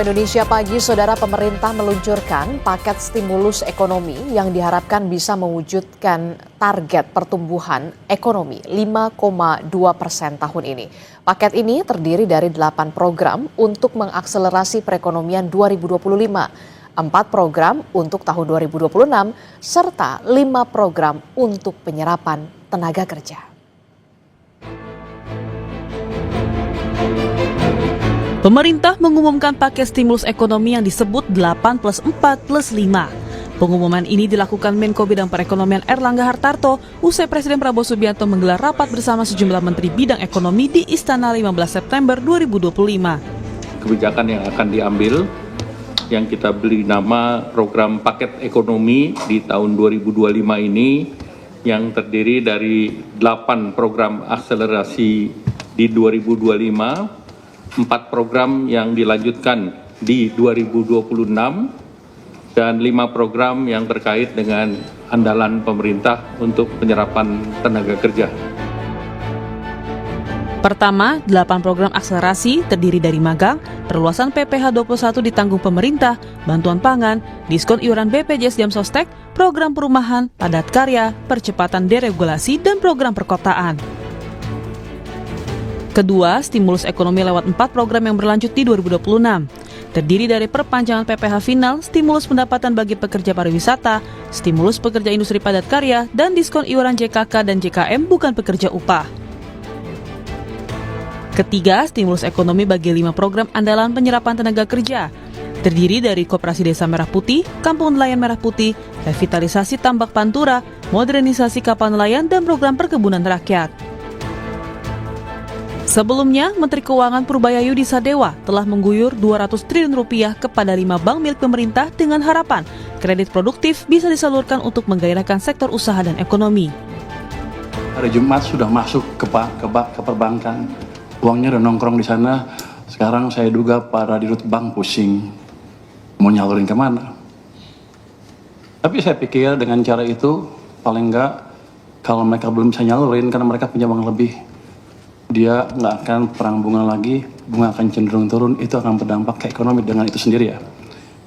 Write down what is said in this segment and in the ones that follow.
Indonesia pagi, saudara, pemerintah meluncurkan paket stimulus ekonomi yang diharapkan bisa mewujudkan target pertumbuhan ekonomi 5,2% tahun ini. Paket ini terdiri dari 8 program untuk mengakselerasi perekonomian 2025, 4 program untuk tahun 2026, serta 5 program untuk penyerapan tenaga kerja. Pemerintah mengumumkan paket stimulus ekonomi yang disebut 8+4+5. Pengumuman ini dilakukan Menko Bidang Perekonomian Erlangga Hartarto usai Presiden Prabowo Subianto menggelar rapat bersama sejumlah Menteri Bidang Ekonomi di Istana 15 September 2025. Kebijakan yang akan diambil yang kita beri nama program paket ekonomi di tahun 2025 ini yang terdiri dari 8 program akselerasi di 2025, 4 program yang dilanjutkan di 2026, dan 5 program yang terkait dengan andalan pemerintah untuk penyerapan tenaga kerja. Pertama, 8 program akselerasi terdiri dari magang, perluasan PPh 21 ditanggung pemerintah, bantuan pangan, diskon iuran BPJS Jam Sostek, program perumahan, padat karya, percepatan deregulasi, dan program perkotaan. Kedua, stimulus ekonomi lewat 4 program yang berlanjut di 2026. Terdiri dari perpanjangan PPh final, stimulus pendapatan bagi pekerja pariwisata, stimulus pekerja industri padat karya, dan diskon iuran JKK dan JKM bukan pekerja upah. Ketiga, stimulus ekonomi bagi 5 program andalan penyerapan tenaga kerja. Terdiri dari Koperasi Desa Merah Putih, Kampung Nelayan Merah Putih, revitalisasi tambak Pantura, modernisasi kapal nelayan, dan program perkebunan rakyat. Sebelumnya, Menteri Keuangan Purbayayudi Sadewa telah mengguyur Rp200 triliun kepada 5 bank milik pemerintah dengan harapan kredit produktif bisa disalurkan untuk menggairahkan sektor usaha dan ekonomi. Hari Jumat sudah masuk ke perbankan, uangnya udah nongkrong di sana. Sekarang saya duga para dirut bank pusing mau nyalurin kemana. Tapi saya pikir dengan cara itu paling enggak kalau mereka belum bisa nyalurin karena mereka punya uang lebih, dia nggak akan perang bunga lagi, bunga akan cenderung turun, itu akan berdampak ke ekonomi dengan itu sendiri ya.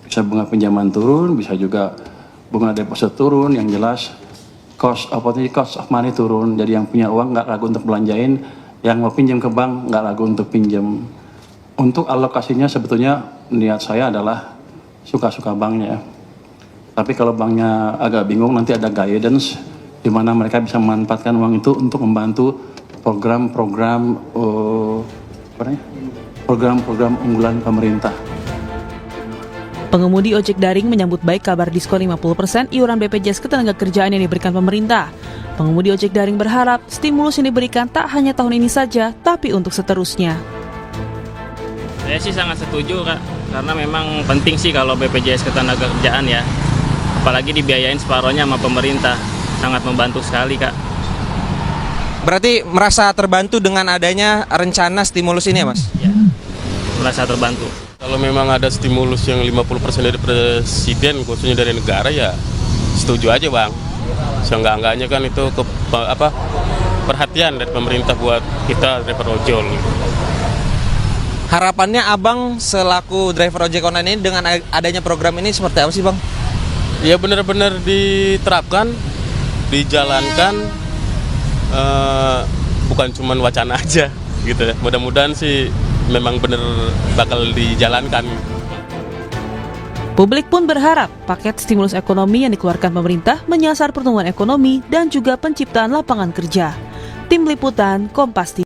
Bisa bunga pinjaman turun, bisa juga bunga deposit turun, yang jelas cost of money turun, jadi yang punya uang nggak ragu untuk belanjain, yang mau pinjam ke bank nggak ragu untuk pinjam. Untuk alokasinya sebetulnya niat saya adalah suka-suka banknya. Tapi kalau banknya agak bingung, nanti ada guidance di mana mereka bisa memanfaatkan uang itu untuk membantu program-program unggulan pemerintah. Pengemudi ojek daring menyambut baik kabar diskon 50% iuran BPJS Ketenagakerjaan yang diberikan pemerintah. Pengemudi ojek daring berharap stimulus yang diberikan tak hanya tahun ini saja, tapi untuk seterusnya. Saya sih sangat setuju, Kak, karena memang penting sih kalau BPJS Ketenagakerjaan ya. Apalagi dibiayain separohnya sama pemerintah, sangat membantu sekali, Kak. Berarti merasa terbantu dengan adanya rencana stimulus ini ya, Mas? Ya, merasa terbantu. Kalau memang ada stimulus yang 50% dari presiden, khususnya dari negara, ya setuju aja, Bang. Seenggak-enggaknya kan itu perhatian dari pemerintah buat kita driver ojol. Harapannya Abang selaku driver ojek online ini dengan adanya program ini seperti apa sih, Bang? Ya benar-benar diterapkan, dijalankan, bukan cuma wacana aja gitu ya. Mudah-mudahan sih memang benar bakal dijalankan. Publik pun berharap paket stimulus ekonomi yang dikeluarkan pemerintah menyasar pertumbuhan ekonomi dan juga penciptaan lapangan kerja. Tim Liputan Kompas TV.